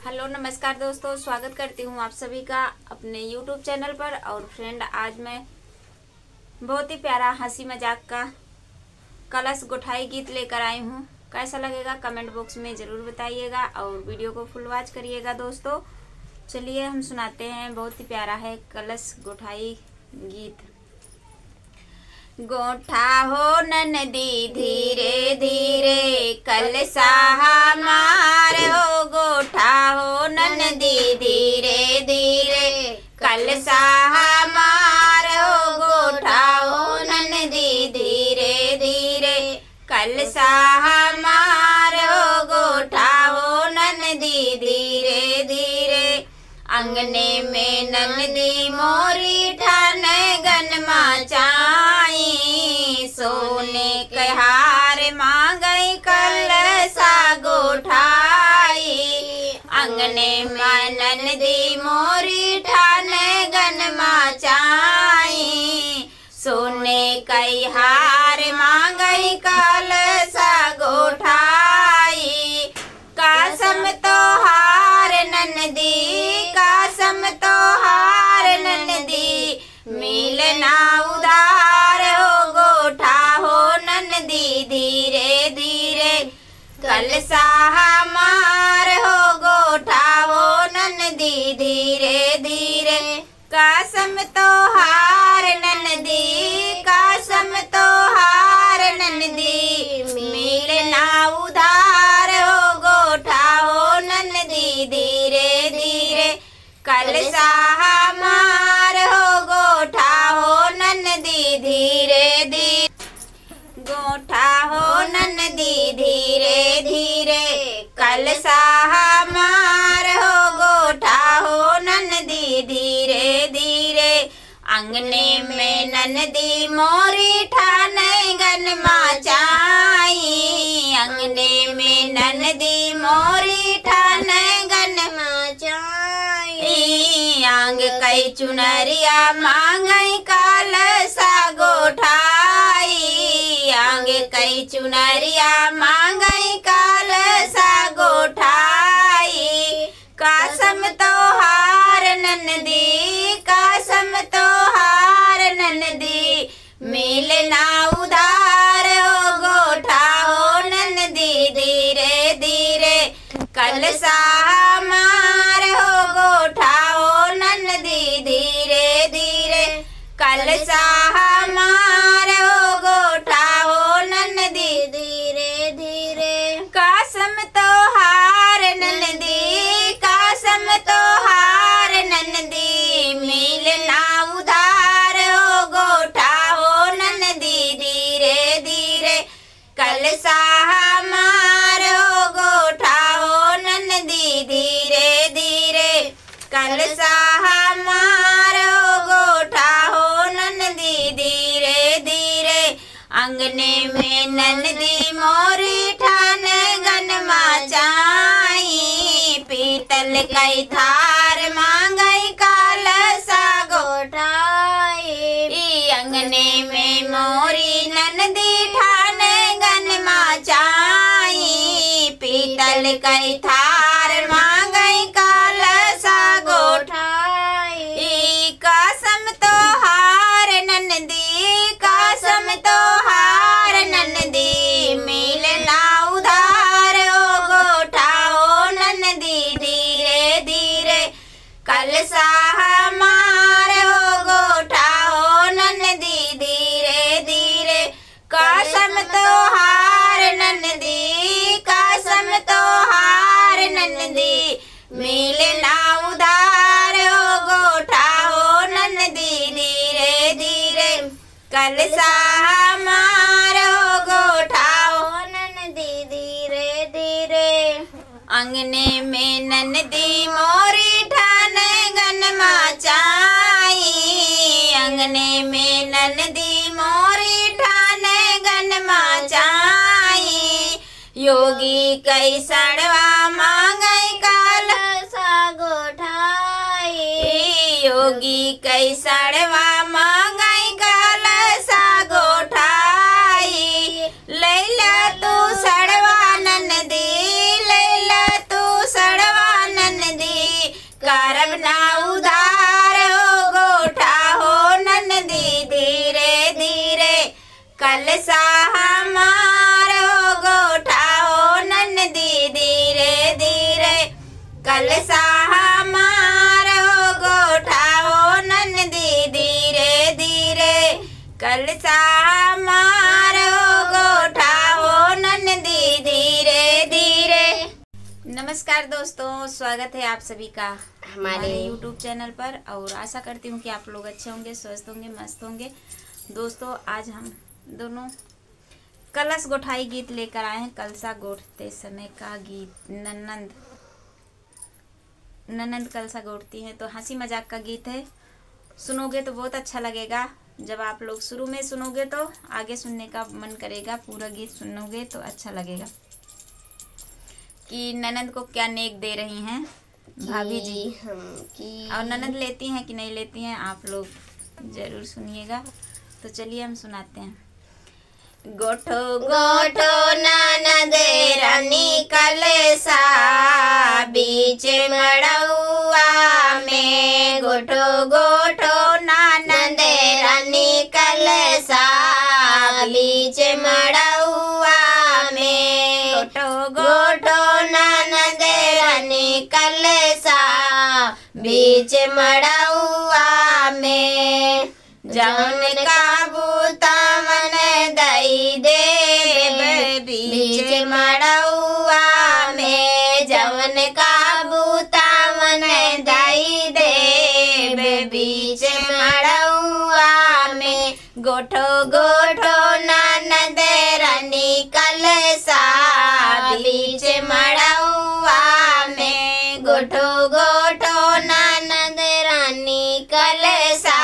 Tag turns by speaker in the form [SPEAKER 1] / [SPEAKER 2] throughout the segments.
[SPEAKER 1] Hello नमस्कार दोस्तों, स्वागत करती हूँ आप सभी का अपने YouTube चैनल पर। और फ्रेंड, आज मैं बहुत ही प्यारा हंसी मजाक का कलश गुठाई गीत लेकर आई हूँ। कैसा लगेगा कमेंट बॉक्स में ज़रूर बताइएगा और वीडियो को फुल वॉच करिएगा दोस्तों। चलिए हम सुनाते हैं, बहुत ही प्यारा है कलश गुठाई गीत। गोठा हो ननदी धीरे धीरे कलसा हमार हो, गोठा हो ननदी धीरे धीरे कलसा हमार हो, गोठा हो ननदी धीरे धीरे कलसा हमार हो, गोठा हो ननदी धीरे धीरे। अंगने में ननदी मोरी ठान गनमा चाई, सोने के हार मांगई कलसा गोठाई। अंगने में ननदी मोरी ठान गनमा चाई, सोने के हार मांगई कलसा गोठाई। कसम तो हार ननदी, कसम तो हार ननदी, मिलना उधार हो, गोठा हो ननदी धीरे धीरे कलसा हमार हो, गोठा हो ननदी धीरे धीरे। कसम तो हार ननदी, कसम तो हार ननदी, मिलना उधार हो, गोठा हो ननदी धीरे धीरे कलसा हमार हो, गोठा हो ननदी धीरे धीरे। गोठा हो ननदी धीरे धीरे कलसा हमार हो, गोठा हो ननदी धीरे धीरे। अंगने में ननदी मोरी ठान गनमा चाई, अंगने में ननदी मोरी ठान गनमा चाई। आंग कई चुनरिया मांगई कलसा गोठाई, आंग कई चुनरिया मांगई कलसा गोठाई। कसम तो हार ननदी, कसम तो हार ननदी, मिलना उधार हो, गोठा हो ननदी धीरे धीरे कलसा हमार हो, गोठा हो ननदी धीरे धीरे कलसा हमार हो, गोठा हो ननदी धीरे धीरे। कसम तो हार ननदी, कसम तो हार ननदी, मिलना उधार हो, गोठा हो ननदी धीरे धीरे कलसा हमार हो, गोठा हो ननदी धीरे धीरे कलसा हमार हो, गोठा हो ननदी धीरे धीरे। अंगने में ननदी मोरी ठान गनमा चाई, पीतल कई थार मांगई कलसा गोठाई। अंगने में मोरी ननदी ठान गनमा चाई, पीतल कई थार मांगई कलसा गोठाई। कसम तो हार ननदी, कसम तो हार ननदी, मिलना उधार हो, गोठा हो ननदी धीरे धीरे कलसा हमार हो, गोठा हो ननदी धीरे धीरे। कसम तो हार ननदी, कसम तो हार ननदी, मिलना उधार हो, गोठा हो ननदी धीरे धीरे कलसा हमार हो, गोठा हो ननदी धीरे धीरे। अंगने में ननदी मोरी ठान गनमा चाई, अंगने में ननदी मोरी ठान गनमा चाई। योगी कई सड़वा मांगई कलसा गोठाई, योगी कई सड़वा मांगई कलसा गोठाई। लैला तू सड़वा ननदी, लैला तू सड़वा ननदी, करब ना उधार हो गोठा हो ननदी धीरे धीरे कलसा हमार हो गोठा हो ननदी धीरे धीरे कलसा हमार हो गोठा हो ननदी धीरे धीरे कलसा हमार हो गोठा हो ननदी धीरे धीरे। नमस्कार दोस्तों, स्वागत है आप सभी का हमारे YouTube चैनल पर और आशा करती हूँ कि आप लोग अच्छे होंगे, स्वस्थ होंगे, मस्त होंगे। दोस्तों आज हम दोनों कलश गोठाई गीत लेकर आए हैं। कलशा गोठते समय का गीत। ननंद कलशा गोठती हैं तो हंसी मजाक का गीत है। सुनोगे तो बहुत अच्छा लगेगा। जब आप लोग शुरू में सुनोगे तो आगे सुनने का मन करेगा। पूरा गीत सुनोगे तो अच्छा लगेगा कि ननंद को क्या नेक दे रही हैं भाभी जी और ननंद लेती हैं कि नहीं लेती हैं, आप लोग जरूर सुनिएगा। तो चलिए हम सुनाते हैं। गोठो गोठो ननद रानी कलशा बीच मड़ौआ में, गोठो गोठो ननद रानी कलशा बीच मड़ौआ में, गोठो गोठो ननद रानी कलशा बीच मड़ौआ में, जौन काबूता मन दई दे बीच मड़ौआ में, जौन काबूता मन दई दे बीच मड़ौआ में, गोठो गोठो ननद रानी कलशा बीच मड़ौआ में, गोठो गोठो ननद रानी कलशा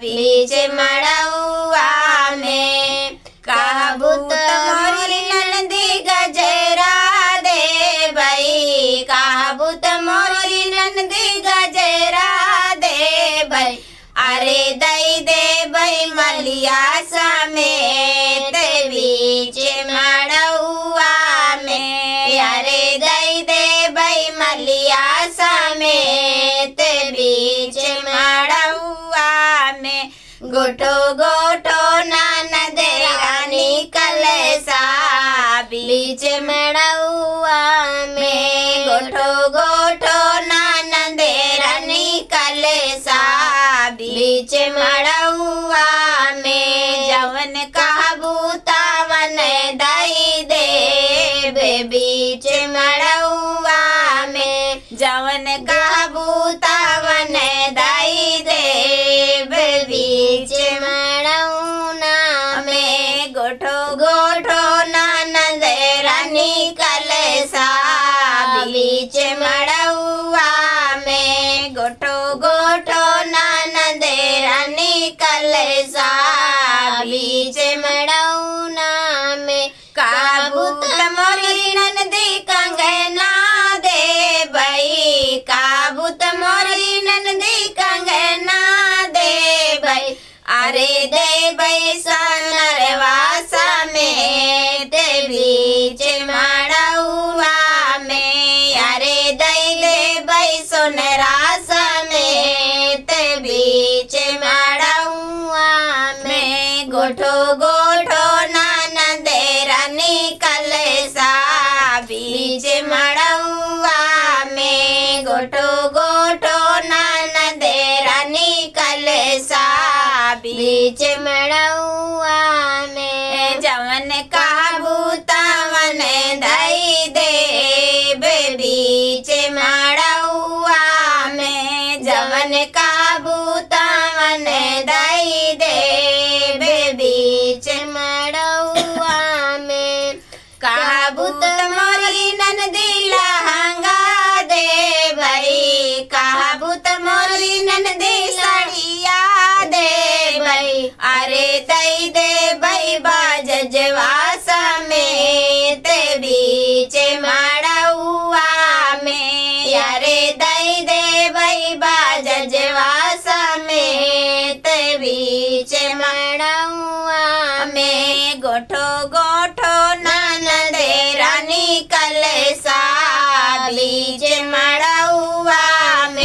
[SPEAKER 1] बीच मड़ौआ में, काबूत मोरी ननदी गजरा दे बई, काबूत मोरी ननदी गजरा दे बई, अरे दई दे बई मलिया समेत बीच मड़ौआ में, अरे दई दे बई मलिया समेत बीच मड़ौआ में, गोठो गोठो ननद रानी कलशा बीच मड़ौआ में, गोठो गोठो ननद रानी कलशा बीच मड़ौआ में, जवन काबूता मन दई दे बीच मड़ौआ में, जवन काबूता मन दई दे बीच मड़ौना में, गोठो गोठो ननद रानी कलशा बीच मड़ौआ में, गोठो गोठो ननद रानी कलशा बीच मड़ौना में, काबूत मोरी ननदी कंगना दे बई, काबूत मोरी ननदी कंगना दे बई, अरे दे बई सोनरवा समेत बीच मड़ौआ में, अरे दई दे बई सोनरा समेत बीच मड़ौआ में, गोठो गोठो ननद रानी कलशा बीच मड़ौआ में, गोठो गोठो ननद रानी कलशा बीच मड़ौआ में, जवन काबूता मन दई दे बीच मड़ौआ में, जवन काबूता मन दई दे बीच मड़ौआ में, काबूत मोरी ननदी लहंगा दे बई, काबूत मोरी ननदी साड़िया दे बई, अरे दई दे बई बाजवा समेत बीच मड़ौआ में, अरे दई दे बई बाजवा समेत बीच मड़ौआ में, गोठो गोठो ननद रानी कलशा बीच मड़ौआ में,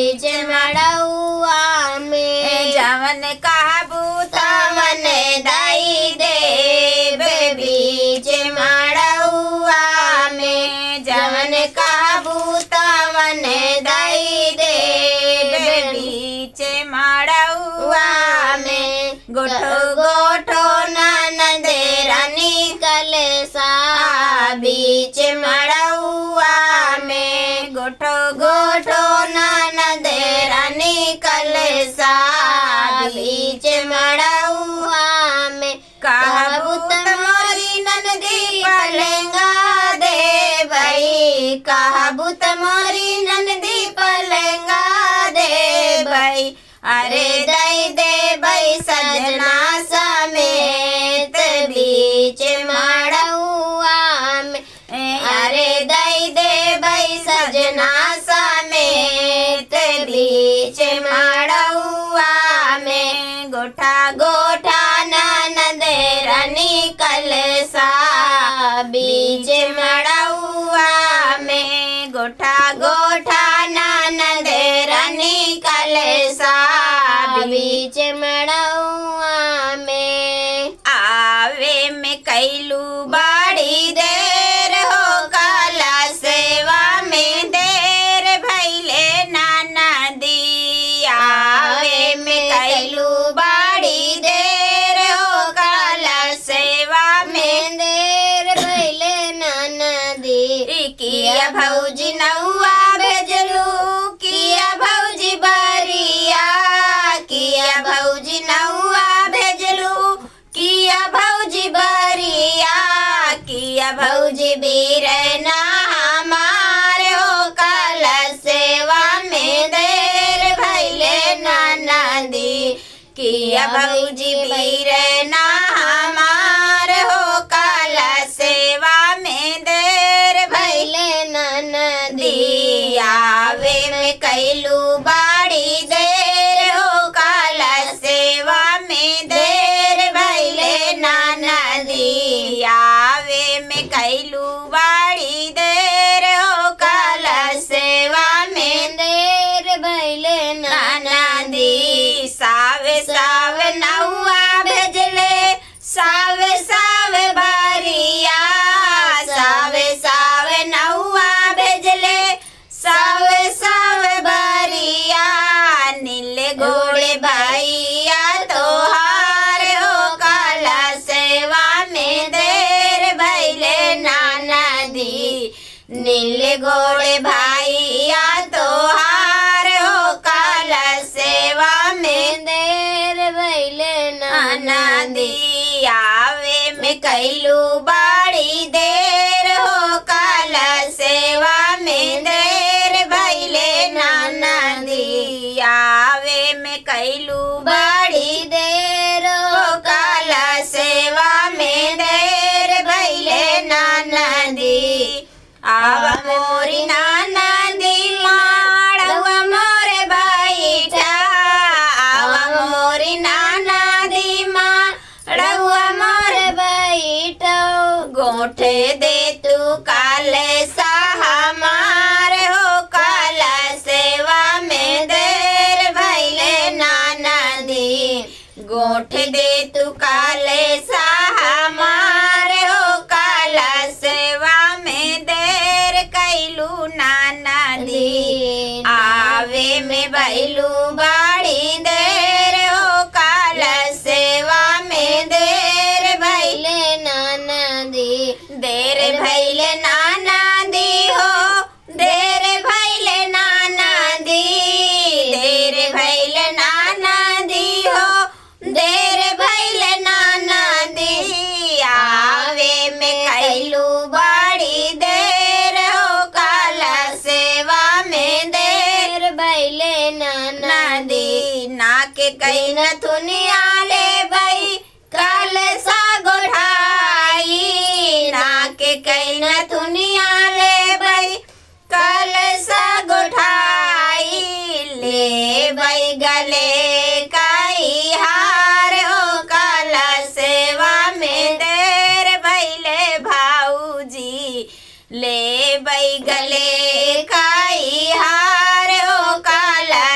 [SPEAKER 2] बीच मड़उआ में।
[SPEAKER 1] जवन कहबू तवन
[SPEAKER 2] दाई देव बीच मड़उआ में। जवन कहबू तवन दाई देव
[SPEAKER 1] बीच मड़उआ
[SPEAKER 2] में।
[SPEAKER 1] गोठो
[SPEAKER 2] गोठो ननद रानी कलसा बीच मड़उआ में।
[SPEAKER 1] गोठो
[SPEAKER 2] गोठो ननद रानी कलसा बीच मड़उआ में। कहबू तमोरी ननदी पलंगा दे भई। कहबू तमोरी ननदी पलंगा दे भई।
[SPEAKER 1] अरे
[SPEAKER 2] दई दे भई सजना समेत बीच मड़उआ में। अरे दई दे भई सजना समेत बीच मड़उआ में।
[SPEAKER 1] गोठा
[SPEAKER 2] गोठा ननद रानी कलसा बीच मड़उआ में।
[SPEAKER 1] गोठा
[SPEAKER 2] गोठा ननद रानी कलसा बीच मड़उआ में।
[SPEAKER 1] आवे में कैलू
[SPEAKER 2] बड़ी देर हो काला सेवा में देर भैले नाना दी। आवे में कैलू बड़ी देर हो काला सेवा में देर भैले नाना दी। किया भौजी नौआ भेजलू किया भौजी बरिया। किया भौजी नौआ भेजलू किया भौजी बरिया। किया भौजी बीरना हमार हो काला सेवा में देर भैले नाना दी। किया भौजी बीरना हमार हो काला सेवा में देर भैले नाना दी। आवे में कैलू बड़ी देर हो काला सेवा में देर भैले नाना दी।
[SPEAKER 1] आवे में कैलू बड़ी देर हो
[SPEAKER 2] काला सेवा में देर भैले नाना दी।
[SPEAKER 1] सावे
[SPEAKER 2] सावे नौआ भेजले सावे सावे बरिया। सावे सावे नौआ भेजले सावे सावे बरिया। नीले घोड़े भैया तोहार हो काला सेवा में देर भैले नाना दी। नीले घोड़े भैया तोहार हो काला सेवा में देर भैले नाना दी। आवे में कैलू बड़ी देर हो काला सेवा में देर भैले नाना दी।
[SPEAKER 1] आवे में कैलू
[SPEAKER 2] बड़ी देर हो काला सेवा में देर भैले नाना दी। आवा मोरी नाना दी माड़वा मोरे बैठा। आवा मोरी नाना दी माड़वा मोरे बैठो। गोठे दे तू काले सा हमार हो काला सेवा में देर भैले नाना दी। गोठ दे तू काले सा हमार हो काला सेवा में देर कैलू नाना दी। आवे में भैलू बड़ी देर हो काला सेवा में देर भैले नाना दी। देर भैले नाना दी हो देर भैले नाना दी। देर भैले नाना दी हो देर भैले नाना दी। आवे में कैलू बड़ी देर हो काला सेवा में देर भैले नाना दी। नाके कई न थुनिया ले भई काल सा गोढ़ाई। नाके कई न थुनिया ले भई काल सा गोढ़ाई। ले भई गले काई हार हो काला सेवा में देर भैले भाऊजी। ले भई गले काई हार हो काला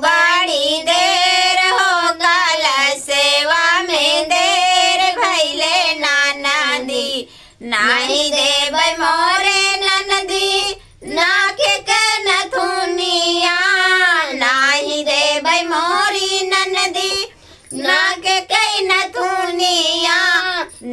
[SPEAKER 2] बाड़ी देर हो कलश सेवा में देर भैले ननदी नाही देबै मोरे ननदी नाके के नथुनिया नाही देबै मोरी ननदी नाके के नथुनिया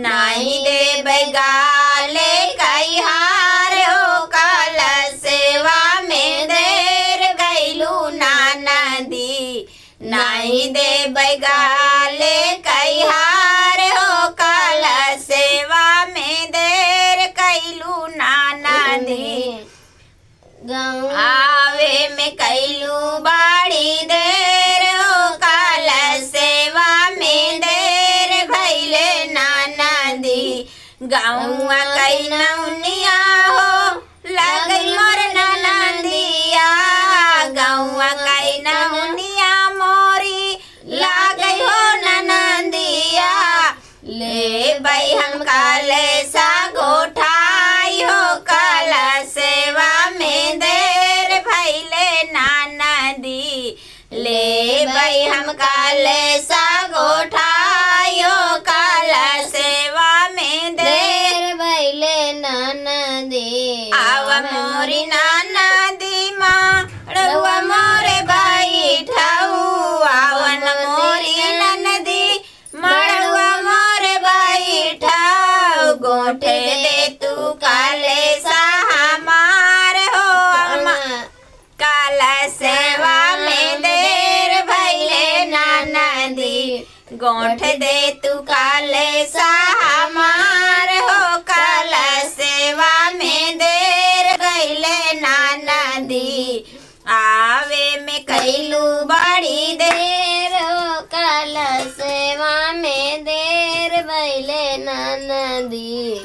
[SPEAKER 2] नाही देबै गाले कई हार हो कलश सेवा में देर गैलू ननदी नाही देबै गाले कई हार हो कलश सेवा में देर कैलू ननदी आवे में कैलू बाड़ी देर हो कलश सेवा में देर भैले ननदी गौआ कई नौनिया हो लगई मोर ननदिया गौआ कई नौनिया मोरी लागई हो ननदिया ले भाई हम काले सा गोठाई हो कलश सेवा में देर भैले ननदी ले भाई हम काले सा गोठाई हो कलश सेवा में देर भैले ननदी आव मोरी ननदी माँ रउआ मोरे बैठाऊ आवन मोरी ननदी मड़ुआ मोरे बैठाऊ गोठे दे तू काले सा हमार हो कलश सेवा में देर भैले ननदी गोठ दे तू काले सा हमार हो कलश सेवा में देर भैले ननदी आवे में कैलू बड़ी देर हो कलश सेवा में देर भैले ननदी।